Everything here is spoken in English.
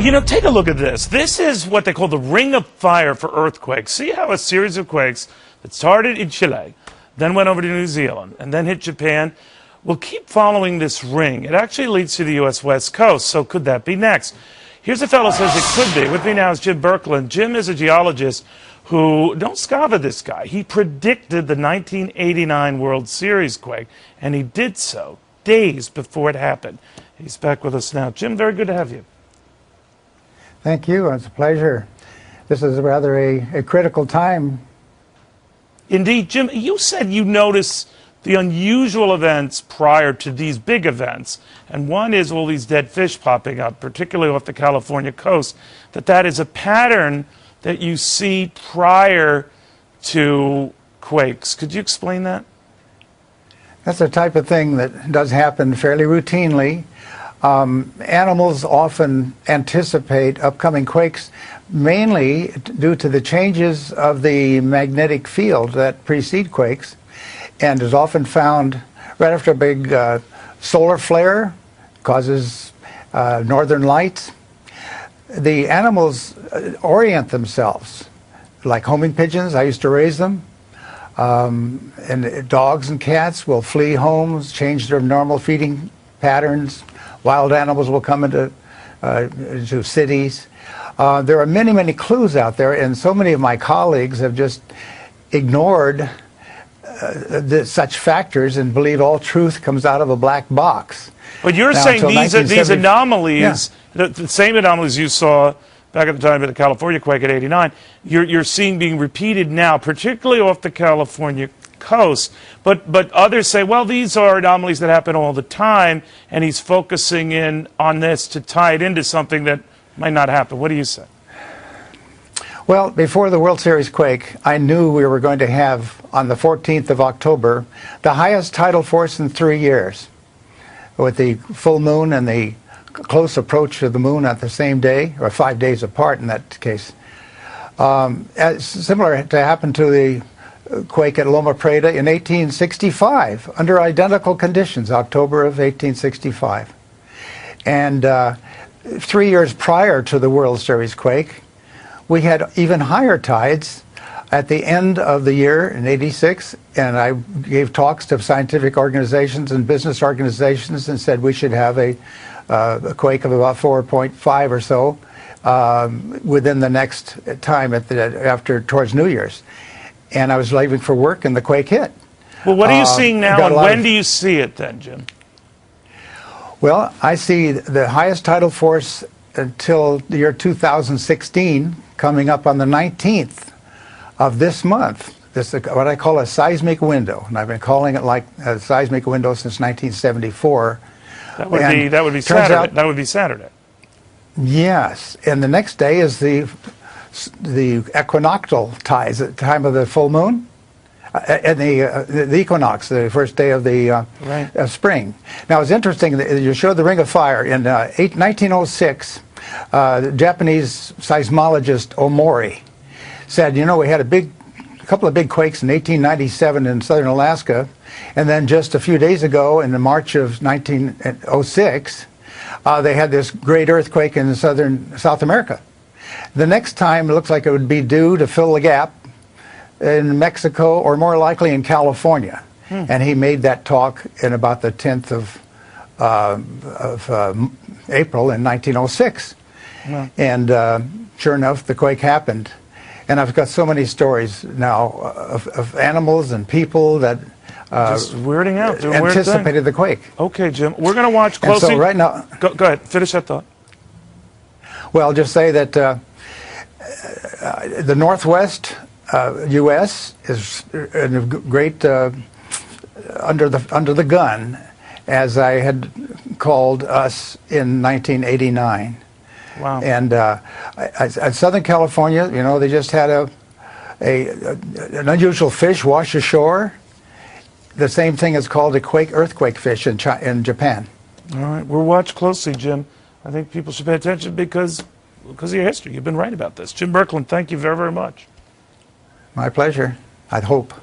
You know, take a look at this. This is what they call the ring of fire for earthquakes. See how a series of quakes that started in Chile, then went over to New Zealand, and then hit Japan, will keep following this ring. It actually leads to the U.S. West Coast, so could that be next? Here's a fellow who says it could be. With me now is Jim Birkeland. Jim is a geologist who, don't scoff at this guy, he predicted the 1989 World Series quake, and he did so days before it happened. He's back with us now. Jim, very good to have you. Thank you. It's a pleasure. This is rather a critical time. Indeed. Jim, you said you noticed the unusual events prior to these big events, and one is all these dead fish popping up, particularly off the California coast, that is a pattern that you see prior to quakes. Could you explain that? That's the type of thing that does happen fairly routinely. Animals often anticipate upcoming quakes, mainly due to the changes of the magnetic field that precede quakes, and is often found right after a big solar flare, causes northern lights. The animals orient themselves, like homing pigeons. I used to raise them. And dogs and cats will flee homes, change their normal feeding patterns. Wild animals will come into cities. There are many, many clues out there, and so many of my colleagues have just ignored such factors and believe all truth comes out of a black box. But you're saying these anomalies, yeah, the same anomalies you saw back at the time of the California quake at '89, you're seeing being repeated now, particularly off the California coast. But others say, well, these are anomalies that happen all the time, and he's focusing in on this to tie it into something that might not happen. What do you say? Well, before the World Series quake, I knew we were going to have, on the 14th of October, the highest tidal force in 3 years, with the full moon and the close approach of the moon at the same day, or 5 days apart in that case. Similar to happened to the quake at Loma Prieta in 1865, under identical conditions, October of 1865. And 3 years prior to the World Series quake, we had even higher tides at the end of the year in '86, and I gave talks to scientific organizations and business organizations and said we should have a quake of about 4.5 or so within the next time towards New Year's. And I was leaving for work and the quake hit. Well, what are you seeing now, and when do you see it then, Jim? Well, I see the highest tidal force until the year 2016 coming up on the 19th of this month. This is what I call a seismic window, and I've been calling it like a seismic window since 1974. That would be Saturday. That would be Saturday. Yes, and the next day is the equinoctial tides at the time of the full moon, and the equinox, the first day of the spring. Now it's interesting that you showed the Ring of Fire in 1906. The Japanese seismologist Omori said, you know, we had a couple of big quakes in 1897 in southern Alaska, and then just a few days ago in the March of 1906, they had this great earthquake in South America. The next time it looks like it would be due to fill the gap in Mexico, or more likely in California. And he made that talk in about the 10th of April in 1906. And sure enough, the quake happened. And I've got so many stories now of animals and people that just weirding out, doing anticipated the quake. Okay, Jim, we're going to watch closely. And so right now, go ahead, finish that thought. Well, I'll just say that the Northwest U.S. is in a great under the gun, as I had called us in 1989. Wow. And at Southern California, you know, they just had an unusual fish wash ashore. The same thing is called a earthquake fish in Japan. All right, we'll watch closely, Jim. I think people should pay attention because of your history. You've been right about this. Jim Birkeland, thank you very, very much. My pleasure, I hope.